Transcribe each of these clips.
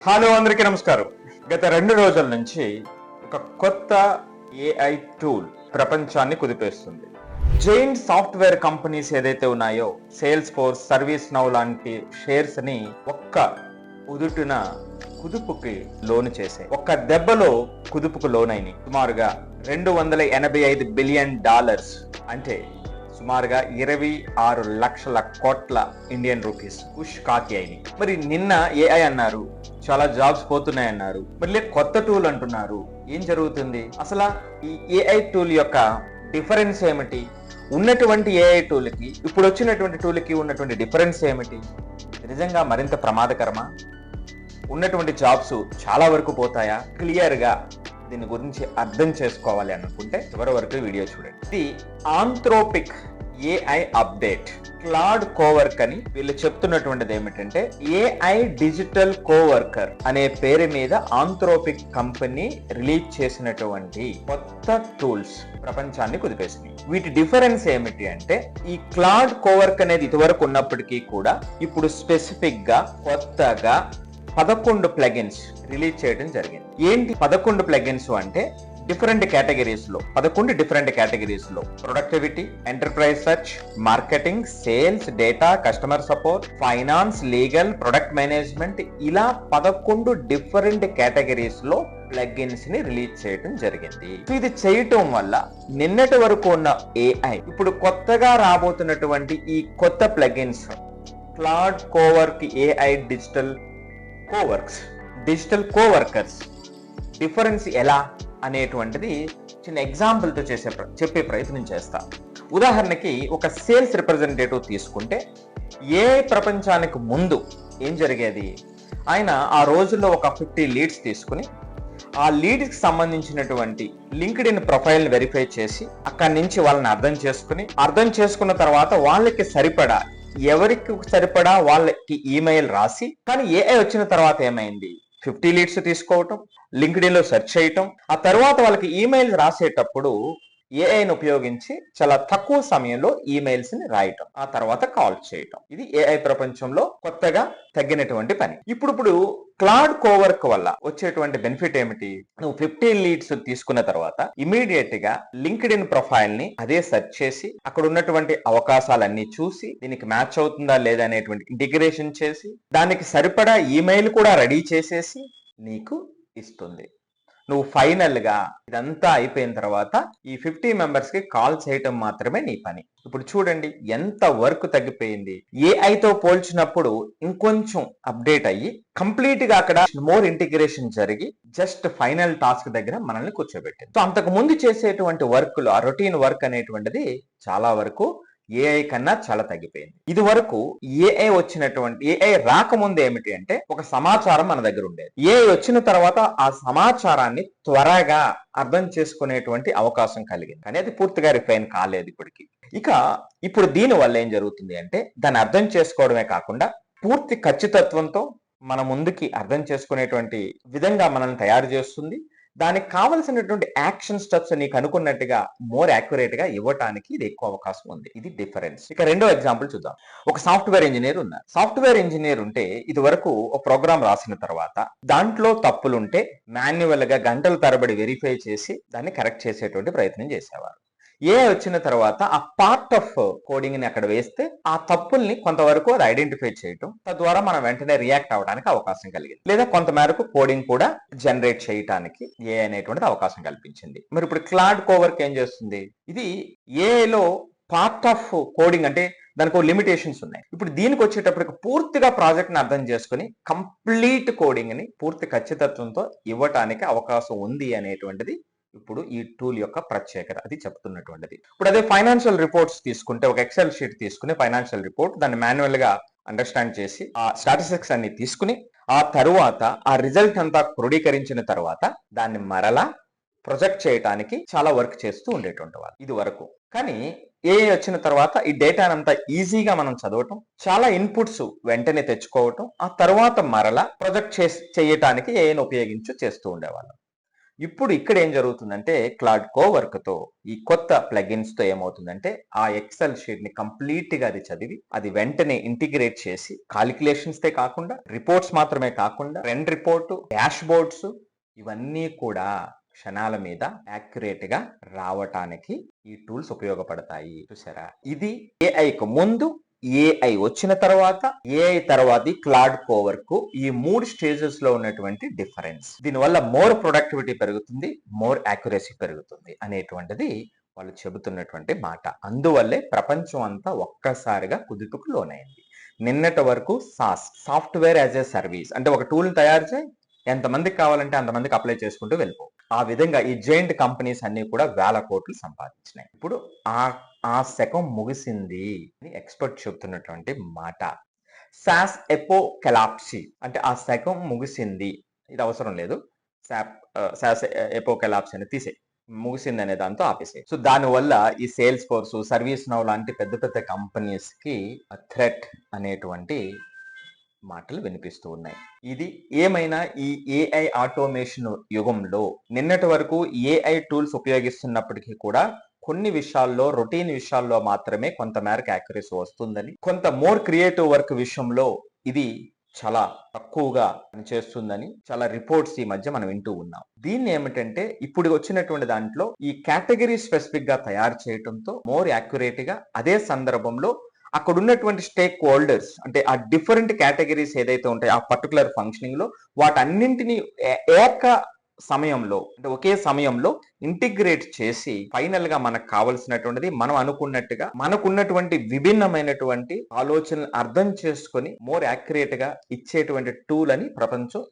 Hello అందరికీ నమస్కారం. గత 2 రోజుల నుంచి ఒక కొత్త ఏఐ టూల్ ప్రపంచాన్ని కుదిపేస్తుంది. జైంట్ సాఫ్ట్వేర్ కంపెనీస్ ఏదైతే ఉన్నాయో సేల్స్ ఫోర్స్, సర్వీస్ నౌ లాంటి షేర్స్ ని ఒక్క ఉదుటున కుదుపుకి లోను చేసే ఒక్క దెబ్బలో కుదుపుకు లోనైనాయి. సుమారుగా $285 బిలియన్, అంటే సుమారుగా 26 లక్షల కోట్ల ఇండియన్ రూపీస్ పుష్ కాకి అయినాయి. మరి నిన్న ఏఐ అన్నారు, చాలా జాబ్స్ పోతున్నాయన్నారు, మరి కొత్త టూల్ అంటున్నారు. ఏం జరుగుతుంది అసలు? ఈ ఏఐ టూల్ యొక్క డిఫరెన్స్ ఏమిటి? ఉన్నటువంటి ఏఐ టూల్కి ఇప్పుడు వచ్చినటువంటి టూల్కి ఉన్నటువంటి డిఫరెన్స్ ఏమిటి? నిజంగా మరింత ప్రమాదకరమా? ఉన్నటువంటి జాబ్స్ చాలా వరకు పోతాయా? క్లియర్గా దీని గురించి అర్థం చేసుకోవాలి అనుకుంటే చివరి వరకు వీడియో చూడండి. ఇది Anthropic AI update. Claude Cowork అని వీళ్ళు చెప్తున్నటువంటిది ఏమిటంటే, ఏఐ డిజిటల్ కోవర్కర్ అనే పేరు మీద ఆంథ్రోపిక్ కంపెనీ రిలీజ్ చేసినటువంటి కొత్త టూల్స్ ప్రపంచాన్ని కుదిపేసినాయి. వీటి డిఫరెన్స్ ఏమిటి అంటే, ఈ క్లాడ్ కోవర్క్ అనేది ఇదివరకు ఉన్నప్పటికీ కూడా ఇప్పుడు స్పెసిఫిక్ గా కొత్తగా 11 ప్లగిన్స్ రిలీజ్ చేయడం జరిగింది. ఏంటి 11 ప్లగిన్స్ అంటే, డిఫరెంట్ కేటగిరీస్ లో 11 డిఫరెంట్ కేటగిరీస్ లో productivity, enterprise search, marketing, sales, data, customer support, finance, legal, product management, ఇలా 11 డిఫరెంట్ కేటగిరీస్ లో ప్లగిన్స్ ని రిలీజ్ చేయడం జరిగింది. సో ఇది చేయటం వల్ల నిన్నటి వరకు ఉన్న ఏఐ ఇప్పుడు కొత్తగా రాబోతున్నటువంటి ఈ కొత్త plugins Claude Cowork AI digital coworkers difference ఎలా అనేటువంటిది చిన్న ఎగ్జాంపుల్ తో చెప్పే ప్రయత్నం చేస్తా. ఉదాహరణకి ఒక సేల్స్ రిప్రజెంటేటివ్ తీసుకుంటే, ఏ ప్రపంచానికి ముందు ఏం జరిగేది? ఆయన ఆ రోజుల్లో ఒక 50 లీడ్స్ తీసుకుని ఆ లీడ్స్ కి సంబంధించినటువంటి లింక్డ్ఇన్ ప్రొఫైల్ వెరిఫై చేసి అక్కడి నుంచి వాళ్ళని అర్థం చేసుకున్న తర్వాత వాళ్ళకి సరిపడా, ఎవరికి సరిపడా వాళ్ళకి ఈమెయిల్ రాసి, కానీ ఏఐ వచ్చిన తర్వాత ఏమైంది? 50 లీడ్స్ తీసుకోవటం, లింక్డ్ఇన్ లో సెర్చ్ చేయటం, ఆ తర్వాత వాళ్ళకి ఈమెయిల్స్ రాసేటప్పుడు ఏఐని ఉపయోగించి చాలా తక్కువ సమయంలో ఈమెయిల్స్ ని రాయటం, ఆ తర్వాత కాల్ చేయటం. ఇది ఏఐ ప్రపంచంలో కొత్తగా తగ్గినటువంటి పని. ఇప్పుడు క్లాడ్ కోవర్క్ వల్ల వచ్చేటువంటి బెనిఫిట్ ఏమిటి? నువ్వు 15 లీడ్స్ తీసుకున్న తర్వాత ఇమీడియట్ గా లింక్డ్ఇన్ ప్రొఫైల్ ని అదే సెర్చ్ చేసి అక్కడ ఉన్నటువంటి అవకాశాలన్నీ చూసి దీనికి మ్యాచ్ అవుతుందా లేదా అనేటువంటి ఇంటిగ్రేషన్ చేసి దానికి సరిపడా ఈమెయిల్ కూడా రెడీ చేసేసి నీకు ఇస్తుంది. నువ్వు ఫైనల్ గా ఇదంతా అయిపోయిన తర్వాత ఈ 50 మెంబర్స్ కి కాల్ చేయటం మాత్రమే నీ పని. ఇప్పుడు చూడండి ఎంత వర్క్ తగ్గిపోయింది. ఏఐతో పోల్చినప్పుడు ఇంకొంచెం అప్డేట్ అయ్యి కంప్లీట్ గా అక్కడ మోర్ ఇంటిగ్రేషన్ జరిగి జస్ట్ ఫైనల్ టాస్క్ దగ్గర మనల్ని కూర్చోబెట్టింది. సో అంతకు ముందు చేసేటువంటి వర్క్ లో ఆ రొటీన్ వర్క్ అనేటువంటిది చాలా వరకు ఏఐ కన్నా చాలా తగ్గిపోయింది. ఇది వరకు ఏఐ రాకముందు ఏమిటి అంటే, ఒక సమాచారం మన దగ్గర ఉండేది. ఏఐ వచ్చిన తర్వాత ఆ సమాచారాన్ని త్వరగా అర్థం చేసుకునేటువంటి అవకాశం కలిగింది, కానీ అది పూర్తిగా రిఫైన్ కాలేదు ఇప్పటికి. ఇప్పుడు దీని వల్ల ఏం జరుగుతుంది అంటే, దాన్ని అర్థం చేసుకోవడమే కాకుండా పూర్తి ఖచ్చితత్వంతో మన ముందుకి అర్థం చేసుకునేటువంటి విధంగా మనల్ని తయారు చేస్తుంది. దానికి కావలసినటువంటి యాక్షన్ స్టెప్స్ నీకు అనుకున్నట్టుగా మోర్ యాక్యురేట్ గా ఇవ్వటానికి ఇది ఎక్కువ అవకాశం ఉంది. ఇది డిఫరెన్స్. రెండో ఎగ్జాంపుల్ చూద్దాం. ఒక సాఫ్ట్వేర్ ఇంజనీర్ ఉన్నారు. సాఫ్ట్వేర్ ఇంజనీర్ ఉంటే ఇది వరకు ఒక ప్రోగ్రామ్ రాసిన తర్వాత దాంట్లో తప్పులుంటే మాన్యువల్ గా గంటల తరబడి వెరిఫై చేసి దాన్ని కరెక్ట్ చేసేటువంటి ప్రయత్నం చేసేవారు. ఏఐ వచ్చిన తర్వాత ఆ పార్ట్ ఆఫ్ కోడింగ్ ని అక్కడ వేస్తే ఆ తప్పుల్ని కొంతవరకు అది ఐడెంటిఫై చేయటం, తద్వారా మనం వెంటనే రియాక్ట్ అవడానికి అవకాశం కలిగింది. లేదా కొంతమేరకు కోడింగ్ కూడా జనరేట్ చేయడానికి ఏఐ అనేటువంటిది అవకాశం కల్పించింది. మరి ఇప్పుడు క్లాడ్ కోవర్క్ ఏం చేస్తుంది? ఇది ఏఐలో పార్ట్ ఆఫ్ కోడింగ్, అంటే దానికి లిమిటేషన్స్ ఉన్నాయి. ఇప్పుడు దీనికి వచ్చేటప్పటికి పూర్తిగా ప్రాజెక్ట్ ని అర్థం చేసుకుని కంప్లీట్ కోడింగ్ ని పూర్తి ఖచ్చితత్వంతో ఇవ్వటానికి అవకాశం ఉంది అనేటువంటిది ఇప్పుడు ఈ టూల్ యొక్క ప్రత్యేకత. అది చెప్తున్నటువంటిది. ఇప్పుడు అదే ఫైనాన్షియల్ రిపోర్ట్స్ తీసుకుంటే, ఒక ఎక్సెల్ షీట్ తీసుకుని ఫైనాన్షియల్ రిపోర్ట్ దాన్ని మాన్యువల్ గా అండర్స్టాండ్ చేసి ఆ స్టాటిస్టిక్స్ అన్ని తీసుకుని ఆ తరువాత ఆ రిజల్ట్ అంతా క్రోడీకరించిన తర్వాత దాన్ని మరలా ప్రొజెక్ట్ చేయడానికి చాలా వర్క్ చేస్తూ ఉండేటువంటి వాళ్ళు ఇది వరకు. కానీ ఏఐ వచ్చిన తర్వాత ఈ డేటానంతా ఈజీగా మనం చదవటం, చాలా ఇన్పుట్స్ వెంటనే తెచ్చుకోవటం, ఆ తర్వాత మరలా ప్రొజెక్ట్ చేయటానికి ఏఐని ఉపయోగించి చేస్తూ ఉండేవాళ్ళం. ఇప్పుడు ఇక్కడ ఏం జరుగుతుందంటే క్లౌడ్ కోవర్క్ తో ఈ కొత్త ప్లగిన్స్ తో ఏమవుతుందంటే ఆ ఎక్సెల్ షీట్ ని కంప్లీట్ గా అది చదివి అది వెంటనే ఇంటిగ్రేట్ చేసి కాలిక్యులేషన్స్ తే కాకుండా రిపోర్ట్స్ మాత్రమే కాకుండా ట్రెండ్ రిపోర్టు, డాష్ బోర్డ్స్ ఇవన్నీ కూడా క్షణాల మీద యాక్యురేట్ గా రావటానికి ఈ టూల్స్ ఉపయోగపడతాయి. చూసారా, ఇది ఏఐకి ముందు, ఏఐ వచ్చిన తర్వాత, ఏఐ తర్వాత క్లౌడ్ కోవర్క్ ఈ 3 స్టేజెస్ లో ఉన్నటువంటి డిఫరెన్స్. దీనివల్ల మోర్ ప్రొడక్టివిటీ పెరుగుతుంది, మోర్ యాక్యురసీ పెరుగుతుంది అనేటువంటిది వాళ్ళు చెబుతున్నటువంటి మాట. అందువల్లే ప్రపంచం అంతా ఒక్కసారిగా కుదుపుకు లోనైంది. నిన్నటి వరకు సాఫ్ట్వేర్ యాజ్ ఏ సర్వీస్, అంటే ఒక టూల్ తయారు చేయి, ఎంతమందికి కావాలంటే అంతమందికి అప్లై చేసుకుంటూ వెళ్ళిపో. ఆ విధంగా ఈ జైంట్ కంపెనీస్ అన్ని కూడా వేల కోట్లు సంపాదించినాయి. ఇప్పుడు ఆ శకం ముగిసింది అని ఎక్స్పర్ట్ చెబుతున్నటువంటి మాట. సాస్ ఎపోకెలాప్సీ అంటే ఆ శకం ముగిసింది, ఇది అవసరం లేదు, సాస్ ఎపోకెలాప్సీ అని తీసే, ముగిసింది అనే దాంతో ఆపేసే. సో దానివల్ల ఈ సేల్స్ ఫోర్స్, సర్వీస్ నౌ లాంటి పెద్ద పెద్ద కంపెనీస్ కి థ్రెట్ అనేటువంటి మాటలు వినిపిస్తూ ఉన్నాయి. ఇది ఏమైనా ఈ ఏఐ ఆటోమేషన్ యుగంలో నిన్నటి వరకు ఏఐ టూల్స్ ఉపయోగిస్తున్నప్పటికీ కూడా కొన్ని విషయాల్లో, రొటీన్ విషయాల్లో మాత్రమే కొంత మేరకు యాక్యురసీ వస్తుందని, కొంత మోర్ క్రియేటివ్ వర్క్ విషయంలో ఇది చాలా తక్కువగా పనిచేస్తుందని చాలా రిపోర్ట్స్ ఈ మధ్య మనం వింటూ ఉన్నాం. దీన్ని ఏమిటంటే ఇప్పుడు వచ్చినటువంటి దాంట్లో ఈ కేటగిరీ స్పెసిఫిక్ గా తయారు చేయడంతో మోర్ యాక్యురేట్ గా, అదే సందర్భంలో అక్కడ ఉన్నటువంటి స్టేక్ హోల్డర్స్ అంటే ఆ డిఫరెంట్ కేటగిరీస్ ఏదైతే ఉంటాయో ఆ పర్టికులర్ ఫంక్షనింగ్ లో వాటన్నింటినీ ఏక సమయంలో, అంటే ఒకే సమయంలో ఇంటిగ్రేట్ చేసి ఫైనల్ గా మనకు కావలసినటువంటిది మనం అనుకున్నట్టుగా మనకున్నటువంటి విభిన్నమైనటువంటి ఆలోచనలు అర్థం చేసుకొని మోర్ యాక్యురేట్ గా ఇచ్చేటువంటి టూల్ అని ప్రపంచం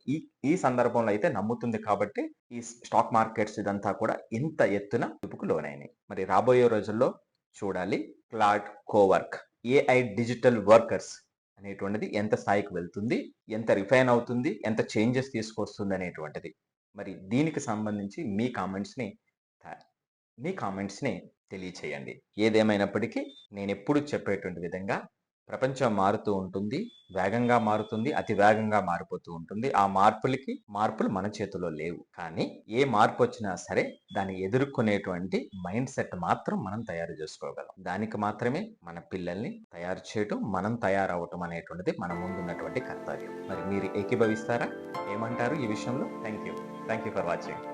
ఈ సందర్భంలో అయితే నమ్ముతుంది. కాబట్టి ఈ స్టాక్ మార్కెట్స్ ఇదంతా కూడా ఇంత ఎత్తున దుపుకు లోనైనాయి. మరి రాబోయే రోజుల్లో చూడాలి cloud Cowork, AI digital workers అనేటువంటిది ఎంత స్థాయికి వెళ్తుంది, ఎంత రిఫైన్ అవుతుంది, ఎంత చేంజెస్ తీసుకొస్తుంది అనేటువంటిది. మరి దీనికి సంబంధించి మీ కామెంట్స్ని తెలియచేయండి. ఏదేమైనప్పటికీ నేను ఎప్పుడు చెప్పేటువంటి విధంగా ప్రపంచం మారుతూ ఉంటుంది, వేగంగా మారుతుంది, అతి వేగంగా మారిపోతూ ఉంటుంది. ఆ మార్పులు మన చేతిలో లేవు. కానీ ఏ మార్పు వచ్చినా సరే దాన్ని ఎదుర్కొనేటువంటి మైండ్ సెట్ మాత్రం మనం తయారు చేసుకోగలం. దానికి మాత్రమే మన పిల్లల్ని తయారు చేయటం, మనం తయారవటం అనేటువంటిది మన ముందున్నటువంటి కర్తవ్యం. మరి మీరు ఏకీభవిస్తారా? ఏమంటారు ఈ విషయంలో? Thank you for watching.